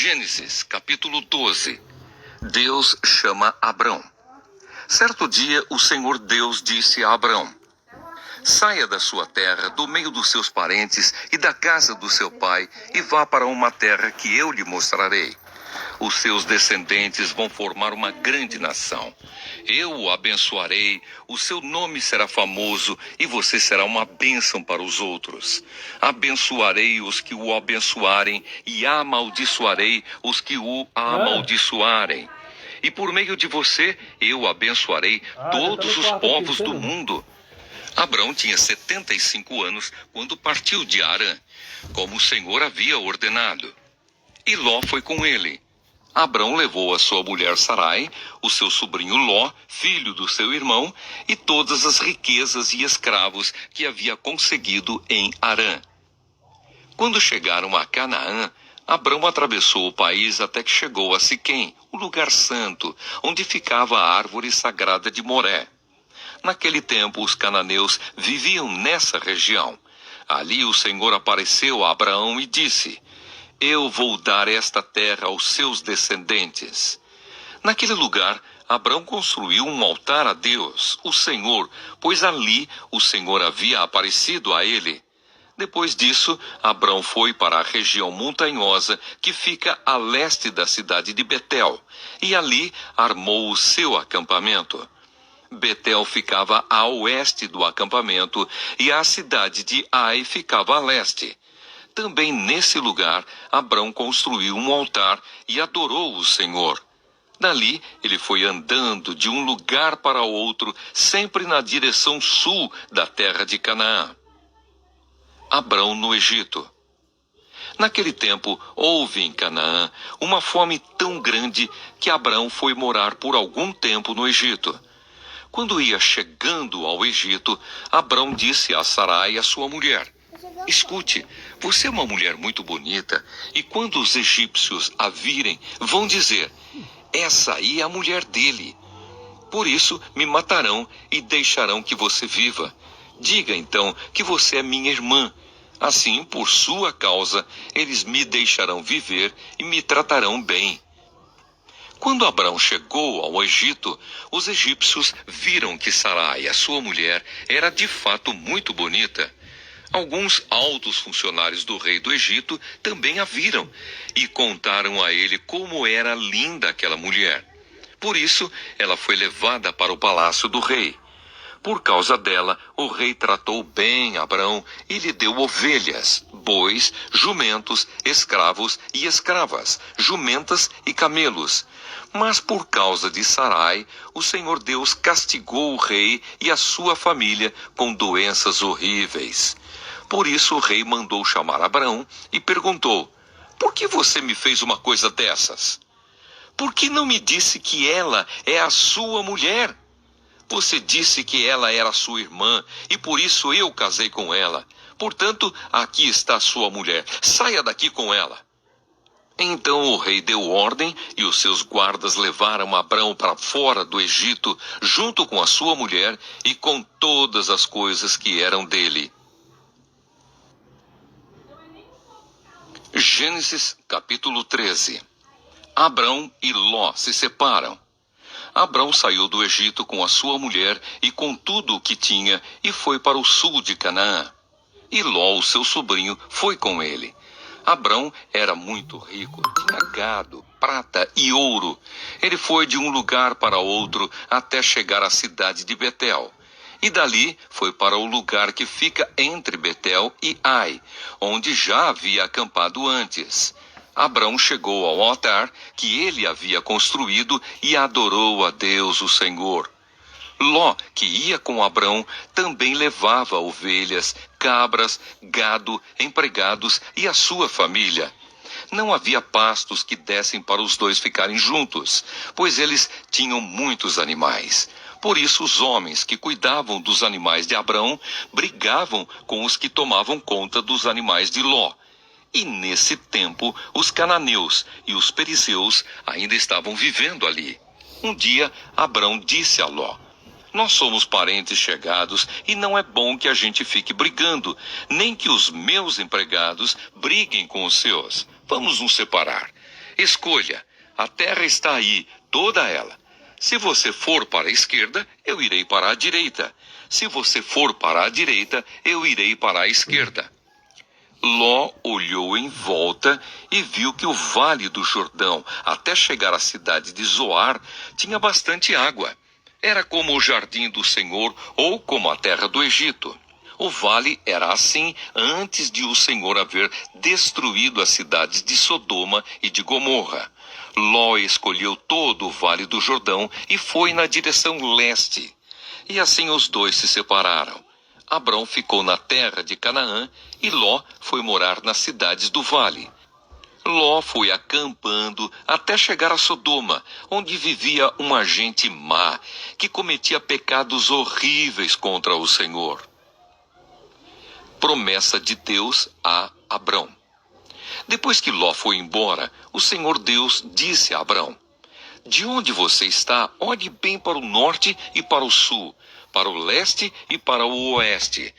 Gênesis, capítulo 12. Deus chama Abrão. Certo dia, o Senhor Deus disse a Abrão: saia da sua terra, do meio dos seus parentes e da casa do seu pai, e vá para uma terra que eu lhe mostrarei. Os seus descendentes vão formar uma grande nação. Eu o abençoarei, o seu nome será famoso e você será uma bênção para os outros. Abençoarei os que o abençoarem e amaldiçoarei os que o amaldiçoarem. E por meio de você, eu abençoarei todos os povos do mundo. Abrão tinha 75 anos quando partiu de Harã, como o Senhor havia ordenado. E Ló foi com ele. Abrão levou a sua mulher Sarai, o seu sobrinho Ló, filho do seu irmão, e todas as riquezas e escravos que havia conseguido em Harã. Quando chegaram a Canaã, Abrão atravessou o país até que chegou a Siquém, o lugar santo, onde ficava a árvore sagrada de Moré. Naquele tempo, os cananeus viviam nessa região. Ali o Senhor apareceu a Abraão e disse: eu vou dar esta terra aos seus descendentes. Naquele lugar, Abrão construiu um altar a Deus, o Senhor, pois ali o Senhor havia aparecido a ele. Depois disso, Abrão foi para a região montanhosa que fica a leste da cidade de Betel, e ali armou o seu acampamento. Betel ficava a oeste do acampamento e a cidade de Ai ficava a leste. Também nesse lugar, Abrão construiu um altar e adorou o Senhor. Dali, ele foi andando de um lugar para outro, sempre na direção sul da terra de Canaã. Abrão no Egito. Naquele tempo, houve em Canaã uma fome tão grande que Abrão foi morar por algum tempo no Egito. Quando ia chegando ao Egito, Abrão disse a Sarai, a sua mulher: escute, você é uma mulher muito bonita, e quando os egípcios a virem, vão dizer: essa aí é a mulher dele. Por isso me matarão e deixarão que você viva. Diga então que você é minha irmã. Assim, por sua causa, eles me deixarão viver e me tratarão bem. Quando Abrão chegou ao Egito, os egípcios viram que Sarai, a sua mulher, era de fato muito bonita. Alguns altos funcionários do rei do Egito também a viram e contaram a ele como era linda aquela mulher. Por isso, ela foi levada para o palácio do rei. Por causa dela, o rei tratou bem Abrão e lhe deu ovelhas, bois, jumentos, escravos e escravas, jumentas e camelos. Mas por causa de Sarai, o Senhor Deus castigou o rei e a sua família com doenças horríveis. Por isso o rei mandou chamar Abrão e perguntou: por que você me fez uma coisa dessas? Por que não me disse que ela é a sua mulher? Você disse que ela era sua irmã e por isso eu casei com ela. Portanto, aqui está sua mulher. Saia daqui com ela. Então o rei deu ordem e os seus guardas levaram Abrão para fora do Egito, junto com a sua mulher e com todas as coisas que eram dele. Gênesis capítulo 13. Abrão e Ló se separam. Abrão saiu do Egito com a sua mulher e com tudo o que tinha e foi para o sul de Canaã. E Ló, o seu sobrinho, foi com ele. Abrão era muito rico, tinha gado, prata e ouro. Ele foi de um lugar para outro até chegar à cidade de Betel. E dali foi para o lugar que fica entre Betel e Ai, onde já havia acampado antes. Abrão chegou ao altar que ele havia construído e adorou a Deus, o Senhor. Ló, que ia com Abrão, também levava ovelhas, cabras, gado, empregados e a sua família. Não havia pastos que dessem para os dois ficarem juntos, pois eles tinham muitos animais. Por isso os homens que cuidavam dos animais de Abrão brigavam com os que tomavam conta dos animais de Ló. E nesse tempo os cananeus e os perizeus ainda estavam vivendo ali. Um dia Abrão disse a Ló: nós somos parentes chegados e não é bom que a gente fique brigando, nem que os meus empregados briguem com os seus. Vamos nos separar. Escolha, a terra está aí, toda ela. Se você for para a esquerda, eu irei para a direita. Se você for para a direita, eu irei para a esquerda. Ló olhou em volta e viu que o vale do Jordão, até chegar à cidade de Zoar, tinha bastante água. Era como o jardim do Senhor ou como a terra do Egito. O vale era assim antes de o Senhor haver destruído as cidades de Sodoma e de Gomorra. Ló escolheu todo o vale do Jordão e foi na direção leste. E assim os dois se separaram. Abrão ficou na terra de Canaã e Ló foi morar nas cidades do vale. Ló foi acampando até chegar a Sodoma, onde vivia uma gente má, que cometia pecados horríveis contra o Senhor. Promessa de Deus a Abrão. Depois que Ló foi embora, o Senhor Deus disse a Abrão: de onde você está, olhe bem para o norte e para o sul, para o leste e para o oeste.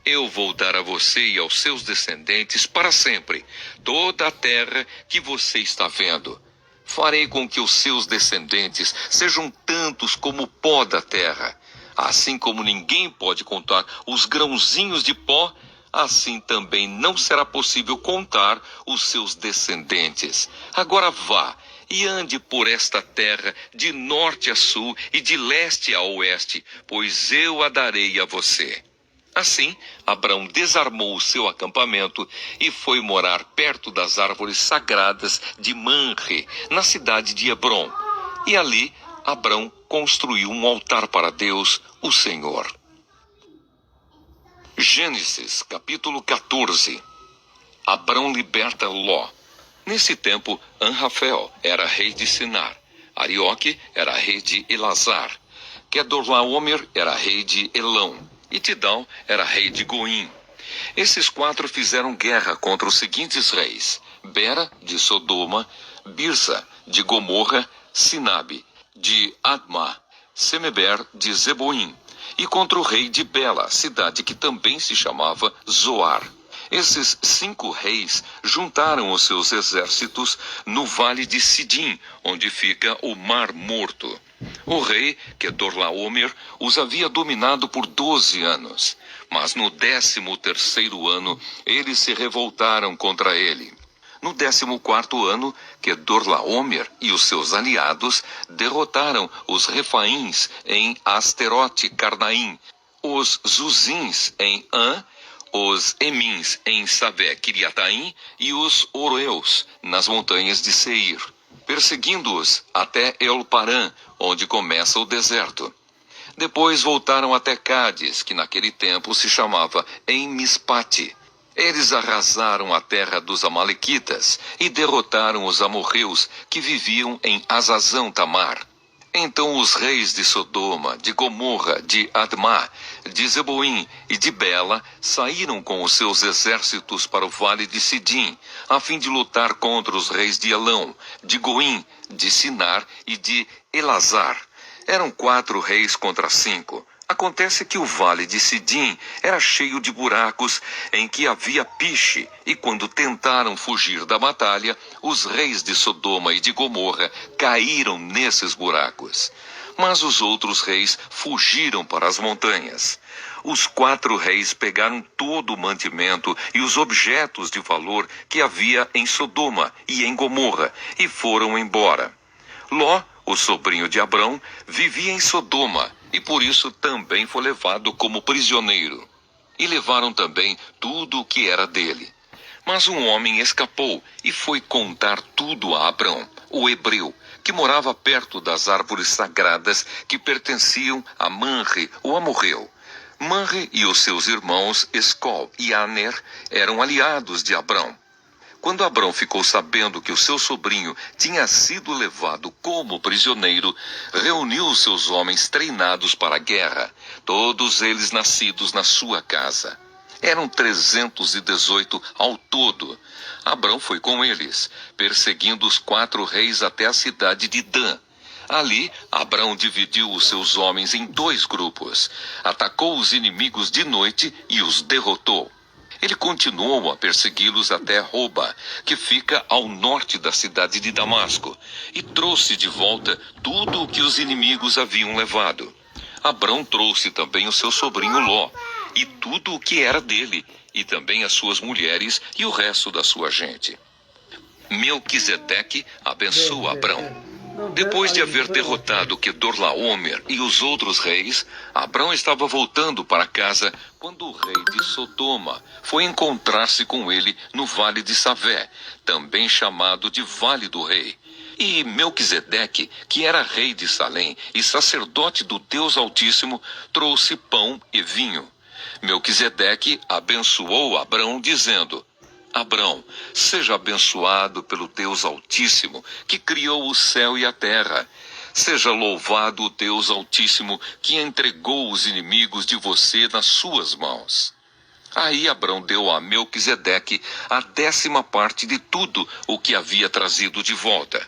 Eu vou dar a você e aos seus descendentes para sempre toda a terra que você está vendo. Farei com que os seus descendentes sejam tantos como o pó da terra. Assim como ninguém pode contar os grãozinhos de pó, assim também não será possível contar os seus descendentes. Agora vá e ande por esta terra de norte a sul e de leste a oeste, pois eu a darei a você. Assim, Abrão desarmou o seu acampamento e foi morar perto das árvores sagradas de Manre, na cidade de Hebrom. E ali, Abrão construiu um altar para Deus, o Senhor. Gênesis, capítulo 14. Abrão liberta Ló. Nesse tempo, Anrafel era rei de Sinar, Arioque era rei de Elazar, Quedorlaomer era rei de Elão, e Tidal era rei de Goim. Esses quatro fizeram guerra contra os seguintes reis: Bera, de Sodoma, Birsa, de Gomorra, Sinabe, de Admá, Semeber, de Zeboim, e contra o rei de Bela, cidade que também se chamava Zoar. Esses 5 reis juntaram os seus exércitos no vale de Sidim, onde fica o Mar Morto. O rei Quedorlaomer os havia dominado por 12 anos, mas no 13º ano eles se revoltaram contra ele. No 14º ano, Quedorlaomer e os seus aliados derrotaram os Refaíns em Asterote Carnaim, os Zuzins em An, os Emins em Sabé Kiriataim e os Oroeus nas montanhas de Seir, perseguindo-os até El-Parã, onde começa o deserto. Depois voltaram até Cádiz, que naquele tempo se chamava En-Mispate. Eles arrasaram a terra dos Amalequitas e derrotaram os amorreus que viviam em Azazão Tamar. Então os reis de Sodoma, de Gomorra, de Admá, de Zeboim e de Bela saíram com os seus exércitos para o vale de Sidim, a fim de lutar contra os reis de Elão, de Goim, de Sinar e de Elazar. Eram 4 reis contra 5. Acontece que o vale de Sidim era cheio de buracos em que havia piche, e quando tentaram fugir da batalha, os reis de Sodoma e de Gomorra caíram nesses buracos. Mas os outros reis fugiram para as montanhas. Os 4 reis pegaram todo o mantimento e os objetos de valor que havia em Sodoma e em Gomorra e foram embora. Ló, o sobrinho de Abrão, vivia em Sodoma e por isso também foi levado como prisioneiro. E levaram também tudo o que era dele. Mas um homem escapou e foi contar tudo a Abrão, o hebreu, que morava perto das árvores sagradas que pertenciam a Manre, o amorreu. Manre e os seus irmãos Escol e Aner eram aliados de Abrão. Quando Abrão ficou sabendo que o seu sobrinho tinha sido levado como prisioneiro, reuniu os seus homens treinados para a guerra, todos eles nascidos na sua casa. Eram 318 ao todo. Abrão foi com eles, perseguindo os 4 reis até a cidade de Dan. Ali, Abrão dividiu os seus homens em 2 grupos, atacou os inimigos de noite e os derrotou. Ele continuou a persegui-los até Roba, que fica ao norte da cidade de Damasco, e trouxe de volta tudo o que os inimigos haviam levado. Abrão trouxe também o seu sobrinho Ló, e tudo o que era dele, e também as suas mulheres e o resto da sua gente. Melquisedeque abençoa Abrão. Depois de haver derrotado Quedorlaomer e os outros reis, Abrão estava voltando para casa quando o rei de Sodoma foi encontrar-se com ele no vale de Savé, também chamado de Vale do Rei. E Melquisedeque, que era rei de Salém e sacerdote do Deus Altíssimo, trouxe pão e vinho. Melquisedeque abençoou Abrão, dizendo: Abrão, seja abençoado pelo Deus Altíssimo, que criou o céu e a terra. Seja louvado o Deus Altíssimo, que entregou os inimigos de você nas suas mãos. Aí Abrão deu a Melquisedeque a 10ª parte de tudo o que havia trazido de volta.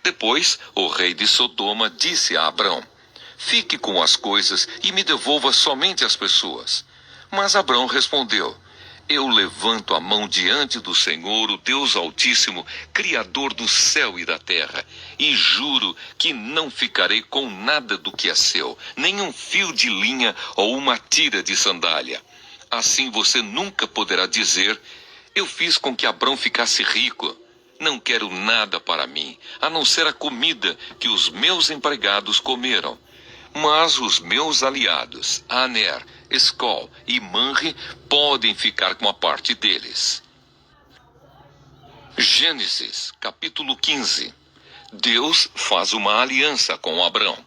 Depois, o rei de Sodoma disse a Abrão: fique com as coisas e me devolva somente as pessoas. Mas Abrão respondeu: eu levanto a mão diante do Senhor, o Deus Altíssimo, Criador do céu e da terra, e juro que não ficarei com nada do que é seu, nem um fio de linha ou uma tira de sandália. Assim você nunca poderá dizer: eu fiz com que Abrão ficasse rico. Não quero nada para mim, a não ser a comida que os meus empregados comeram. Mas os meus aliados, Aner, Escol e Manre, podem ficar com a parte deles. Gênesis, capítulo 15. Deus faz uma aliança com Abrão.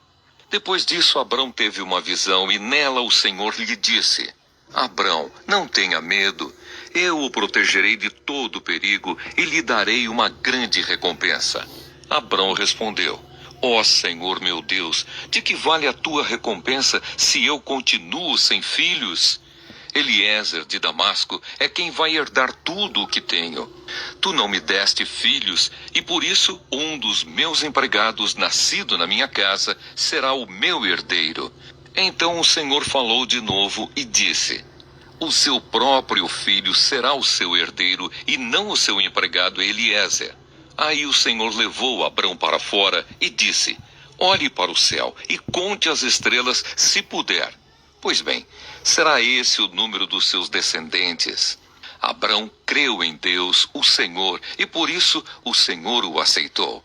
Depois disso, Abrão teve uma visão e nela o Senhor lhe disse: Abrão, não tenha medo. Eu o protegerei de todo perigo e lhe darei uma grande recompensa. Abrão respondeu: ó Senhor meu Deus, de que vale a tua recompensa se eu continuo sem filhos? Eliezer de Damasco é quem vai herdar tudo o que tenho. Tu não me deste filhos, e por isso um dos meus empregados, nascido na minha casa, será o meu herdeiro. Então o Senhor falou de novo e disse: o seu próprio filho será o seu herdeiro, e não o seu empregado Eliezer. Aí o Senhor levou Abrão para fora e disse: olhe para o céu e conte as estrelas, se puder. Pois bem, será esse o número dos seus descendentes. Abrão creu em Deus, o Senhor, e por isso o Senhor o aceitou.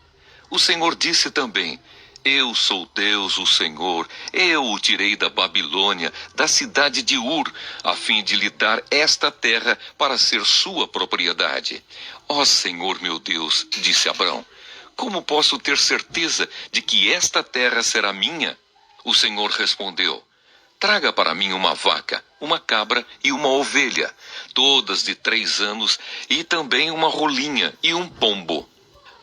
O Senhor disse também: eu sou Deus, o Senhor, eu o tirei da Babilônia, da cidade de Ur, a fim de lhe dar esta terra para ser sua propriedade. Ó Senhor meu Deus, disse Abrão, como posso ter certeza de que esta terra será minha? O Senhor respondeu: traga para mim uma vaca, uma cabra e uma ovelha, todas de 3 anos, e também uma rolinha e um pombo.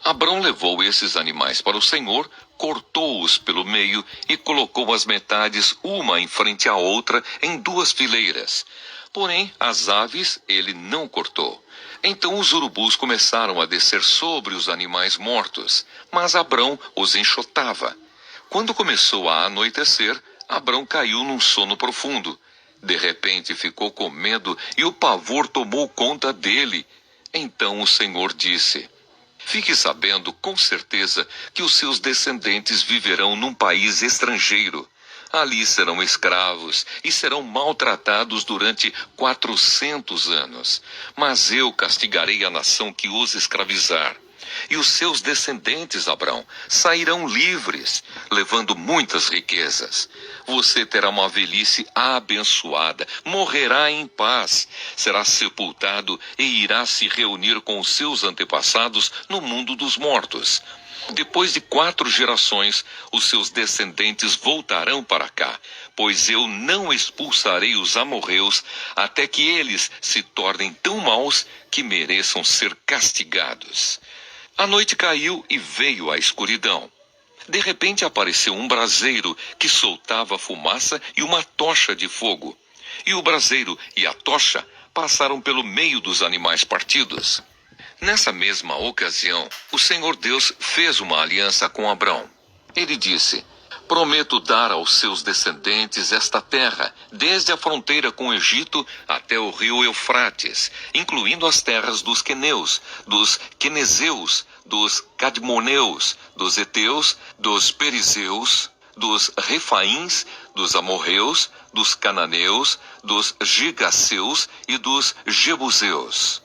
Abrão levou esses animais para o Senhor, cortou-os pelo meio e colocou as metades uma em frente à outra em 2 fileiras. Porém, as aves ele não cortou. Então os urubus começaram a descer sobre os animais mortos, mas Abrão os enxotava. Quando começou a anoitecer, Abrão caiu num sono profundo. De repente ficou com medo e o pavor tomou conta dele. Então o Senhor disse: fique sabendo com certeza que os seus descendentes viverão num país estrangeiro. Ali serão escravos e serão maltratados durante 400 anos. Mas eu castigarei a nação que os escravizar. E os seus descendentes, Abrão, sairão livres, levando muitas riquezas. Você terá uma velhice abençoada, morrerá em paz, será sepultado e irá se reunir com os seus antepassados no mundo dos mortos. Depois de 4 gerações, os seus descendentes voltarão para cá, pois eu não expulsarei os amorreus até que eles se tornem tão maus que mereçam ser castigados. A noite caiu e veio a escuridão. De repente apareceu um braseiro que soltava fumaça e uma tocha de fogo. E o braseiro e a tocha passaram pelo meio dos animais partidos. Nessa mesma ocasião, o Senhor Deus fez uma aliança com Abrão. Ele disse: Prometo dar aos seus descendentes esta terra, desde a fronteira com o Egito até o rio Eufrates, incluindo as terras dos queneus, dos quenezeus, dos cadmoneus, dos heteus, dos perizeus, dos refaíns, dos amorreus, dos cananeus, dos gigaseus e dos jebuseus.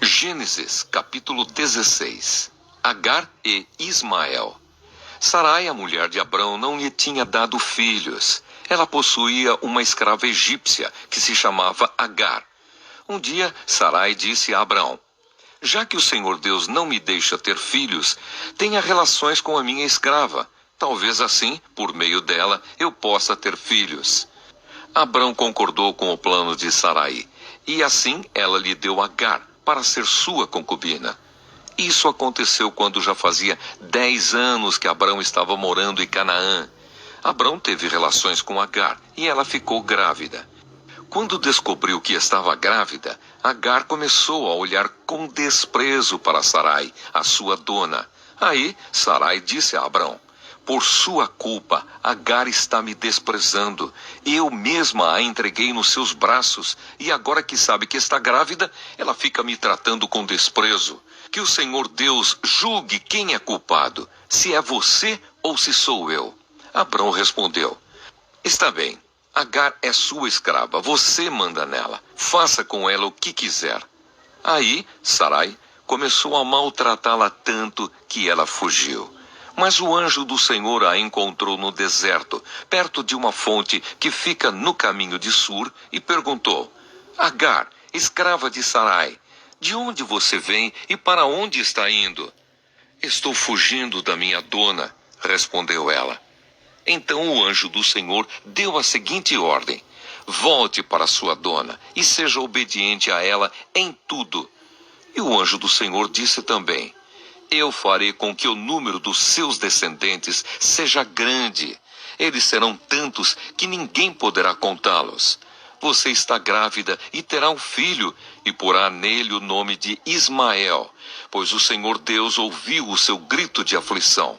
Gênesis, capítulo 16. Agar e Ismael. Sarai, a mulher de Abrão, não lhe tinha dado filhos. Ela possuía uma escrava egípcia que se chamava Agar. Um dia, Sarai disse a Abrão: já que o Senhor Deus não me deixa ter filhos, tenha relações com a minha escrava. Talvez assim, por meio dela, eu possa ter filhos. Abrão concordou com o plano de Sarai, e assim ela lhe deu Agar para ser sua concubina. Isso aconteceu quando já fazia 10 anos que Abrão estava morando em Canaã. Abrão teve relações com Agar e ela ficou grávida. Quando descobriu que estava grávida, Agar começou a olhar com desprezo para Sarai, a sua dona. Aí Sarai disse a Abrão: por sua culpa, Agar está me desprezando. Eu mesma a entreguei nos seus braços, e agora que sabe que está grávida, ela fica me tratando com desprezo. Que o Senhor Deus julgue quem é culpado, se é você ou se sou eu. Abrão respondeu: está bem, Agar é sua escrava, você manda nela, faça com ela o que quiser. Aí Sarai começou a maltratá-la tanto que ela fugiu. Mas o anjo do Senhor a encontrou no deserto, perto de uma fonte que fica no caminho de Sur, e perguntou: Agar, escrava de Sarai, de onde você vem e para onde está indo? Estou fugindo da minha dona, respondeu ela. Então o anjo do Senhor deu a seguinte ordem: volte para sua dona e seja obediente a ela em tudo. E o anjo do Senhor disse também: eu farei com que o número dos seus descendentes seja grande. Eles serão tantos que ninguém poderá contá-los. Você está grávida e terá um filho, e porá nele o nome de Ismael, pois o Senhor Deus ouviu o seu grito de aflição.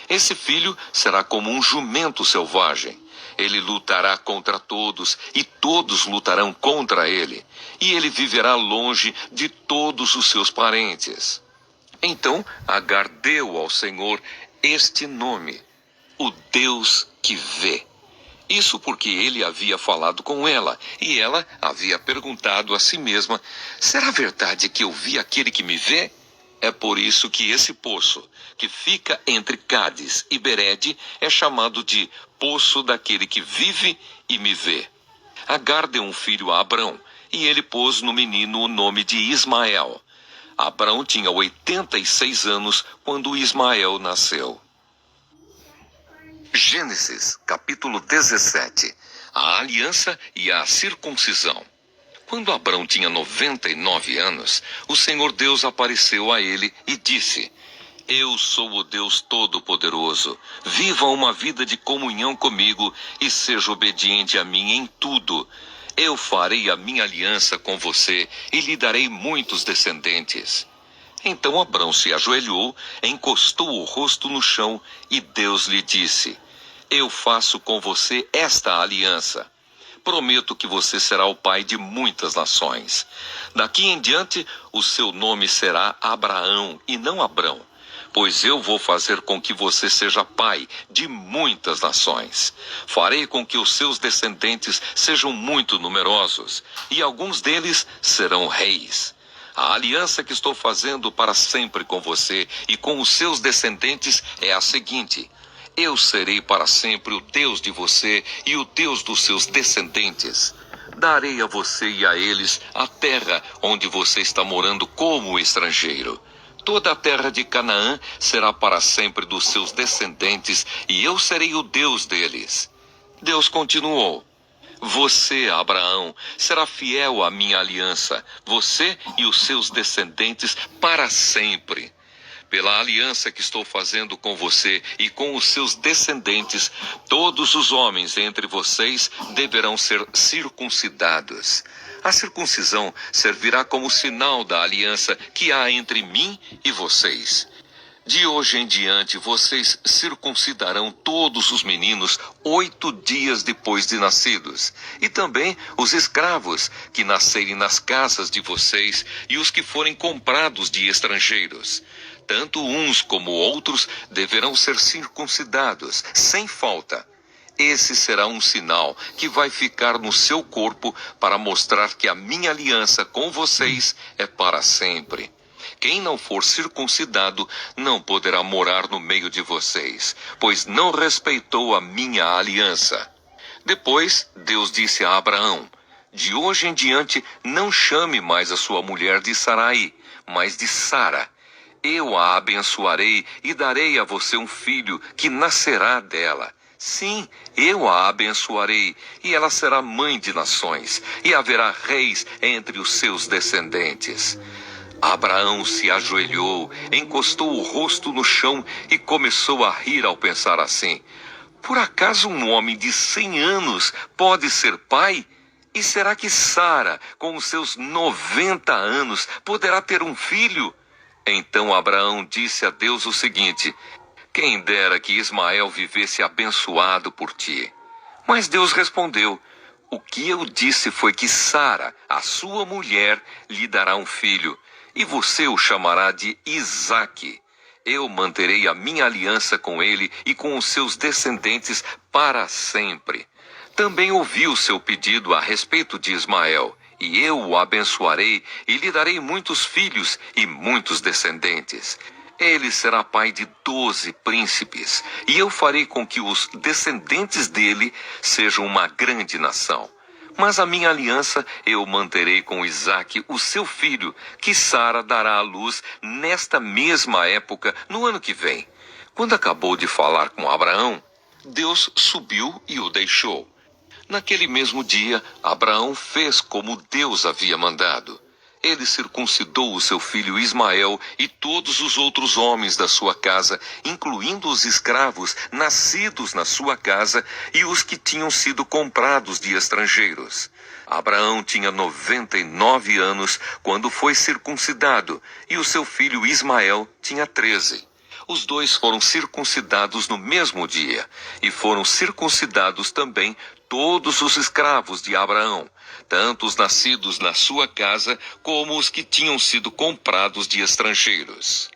Esse filho será como um jumento selvagem. Ele lutará contra todos, e todos lutarão contra ele. E ele viverá longe de todos os seus parentes. Então Agar deu ao Senhor este nome: o Deus que vê. Isso porque ele havia falado com ela, e ela havia perguntado a si mesma: será verdade que eu vi aquele que me vê? É por isso que esse poço, que fica entre Cádiz e Berede, é chamado de Poço daquele que vive e me vê. Agar deu um filho a Abrão, e ele pôs no menino o nome de Ismael. Abrão tinha 86 anos quando Ismael nasceu. Gênesis, capítulo 17. A aliança e a circuncisão. Quando Abrão tinha 99 anos, o Senhor Deus apareceu a ele e disse: eu sou o Deus Todo-Poderoso. Viva uma vida de comunhão comigo e seja obediente a mim em tudo. Eu farei a minha aliança com você e lhe darei muitos descendentes. Então Abrão se ajoelhou, encostou o rosto no chão e Deus lhe disse: eu faço com você esta aliança. Prometo que você será o pai de muitas nações. Daqui em diante, o seu nome será Abraão e não Abrão, pois eu vou fazer com que você seja pai de muitas nações. Farei com que os seus descendentes sejam muito numerosos, e alguns deles serão reis. A aliança que estou fazendo para sempre com você e com os seus descendentes é a seguinte: eu serei para sempre o Deus de você e o Deus dos seus descendentes. Darei a você e a eles a terra onde você está morando como estrangeiro. Toda a terra de Canaã será para sempre dos seus descendentes, e eu serei o Deus deles. Deus continuou: você, Abraão, será fiel à minha aliança, você e os seus descendentes para sempre. Pela aliança que estou fazendo com você e com os seus descendentes, todos os homens entre vocês deverão ser circuncidados. A circuncisão servirá como sinal da aliança que há entre mim e vocês. De hoje em diante, vocês circuncidarão todos os meninos 8 dias depois de nascidos, e também os escravos que nascerem nas casas de vocês e os que forem comprados de estrangeiros. Tanto uns como outros deverão ser circuncidados, sem falta. Esse será um sinal que vai ficar no seu corpo para mostrar que a minha aliança com vocês é para sempre. Quem não for circuncidado não poderá morar no meio de vocês, pois não respeitou a minha aliança. Depois, Deus disse a Abraão: de hoje em diante, não chame mais a sua mulher de Sarai, mas de Sara. Eu a abençoarei e darei a você um filho que nascerá dela. Sim, eu a abençoarei, e ela será mãe de nações, e haverá reis entre os seus descendentes. Abraão se ajoelhou, encostou o rosto no chão e começou a rir ao pensar assim: por acaso um homem de 100 anos pode ser pai? E será que Sara, com os seus 90 anos, poderá ter um filho? Então Abraão disse a Deus o seguinte: quem dera que Ismael vivesse abençoado por ti. Mas Deus respondeu: o que eu disse foi que Sara, a sua mulher, lhe dará um filho, e você o chamará de Isaque. Eu manterei a minha aliança com ele e com os seus descendentes para sempre. Também ouvi o seu pedido a respeito de Ismael, e eu o abençoarei e lhe darei muitos filhos e muitos descendentes. Ele será pai de 12 príncipes, e eu farei com que os descendentes dele sejam uma grande nação. Mas a minha aliança eu manterei com Isaque, o seu filho, que Sara dará à luz nesta mesma época, no ano que vem. Quando acabou de falar com Abraão, Deus subiu e o deixou. Naquele mesmo dia, Abraão fez como Deus havia mandado. Ele circuncidou o seu filho Ismael e todos os outros homens da sua casa, incluindo os escravos nascidos na sua casa e os que tinham sido comprados de estrangeiros. Abraão tinha 99 anos quando foi circuncidado, e o seu filho Ismael tinha 13. Os dois foram circuncidados no mesmo dia, e foram circuncidados também todos os escravos de Abraão, tanto os nascidos na sua casa como os que tinham sido comprados de estrangeiros.